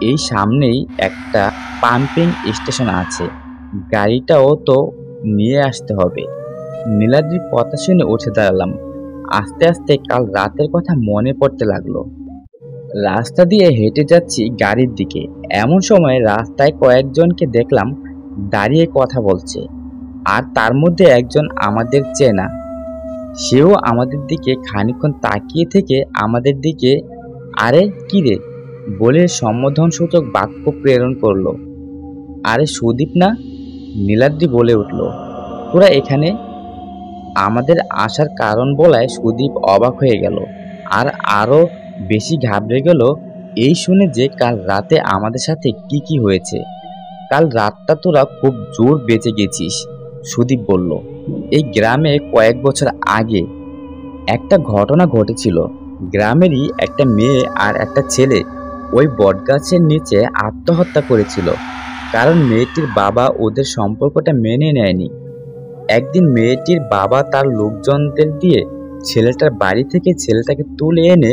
এই সামনেই একটা পাম্পিং স্টেশন আছে, গাড়িটাও তো নিয়ে আসতে হবে। নীলাদ্রির কথা শুনে উঠে দাঁড়ালাম। আস্তে আস্তে কাল রাতের কথা মনে পড়তে লাগলো। রাস্তা দিয়ে হেঁটে যাচ্ছি গাড়ির দিকে, এমন সময় রাস্তায় কয়েকজনকে দেখলাম দাঁড়িয়ে কথা বলছে, আর তার মধ্যে একজন আমাদের চেনা। সেও আমাদের দিকে খানিকক্ষণ তাকিয়ে থেকে আমাদের দিকে আরে কি রে বলে সম্বোধনসূচক বাক্য প্রেরণ করলো। আরে সুদীপ না? নীলাদ্রি বলে উঠল। তোরা এখানে? আমাদের আসার কারণ বলায় সুদীপ অবাক হয়ে গেল, আর আরো বেশি ঘাবড়ে গেল এই শুনে যে কাল রাতে আমাদের সাথে কি কি হয়েছে। কাল রাতটা তোরা খুব জোর বেঁচে গেছিস, সুদীপ বলল। এই গ্রামে কয়েক বছর আগে একটা ঘটনা ঘটেছিল। গ্রামেরই একটা মেয়ে আর একটা ছেলে ওই বটগাছের নিচে আত্মহত্যা করেছিল, কারণ মেয়েটির বাবা ওদের সম্পর্কটা মেনে নেয়নি। একদিন মেয়েটির বাবা তার লোকজনদের দিয়ে ছেলেটার বাড়ি থেকে ছেলেটাকে তুলে এনে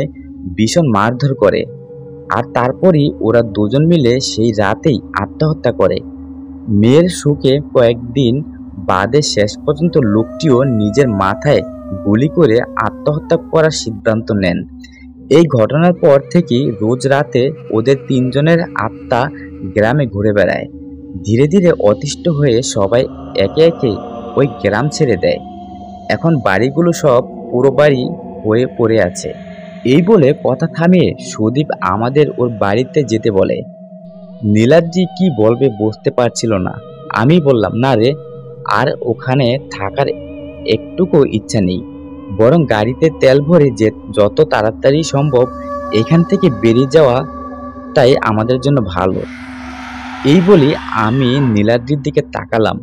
ভীষণ মারধর করে। আর তারপরই ওরা দুজন মিলে সেই রাতেই আত্মহত্যা করে। মেয়ের শোকে কয়েকদিন বাদে শেষ পর্যন্ত লোকটিও নিজের মাথায় গুলি করে আত্মহত্যা করার সিদ্ধান্ত নেন। এই ঘটনার পর থেকেই রোজ রাতে ওদের তিনজনের আত্মা গ্রামে ঘুরে বেড়ায়। ধীরে ধীরে অতিষ্ঠ হয়ে সবাই একে একে ওই গ্রাম ছেড়ে দেয়। এখন বাড়িগুলো সব পুরো বাড়ি হয়ে পড়ে আছে। এই বলে কথা থামিয়ে সুদীপ আমাদের ওর বাড়িতে যেতে বলে। নীলাদ্রি কি বলবে বুঝতে পারছিল না। আমি বললাম, না রে, আর ওখানে থাকার একটুকু ইচ্ছা নেই, বরং গাড়িতে তেল ভরে যে যত তাড়াতাড়ি সম্ভব এখান থেকে বেরিয়ে যাওয়াটাই আমাদের জন্য ভালো। এই বলি আমি নীলাদ্রির দিকে তাকালাম।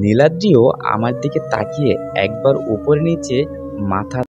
নীলাদ্রিও আমার দিকে তাকিয়ে একবার উপরে নিচে মাথা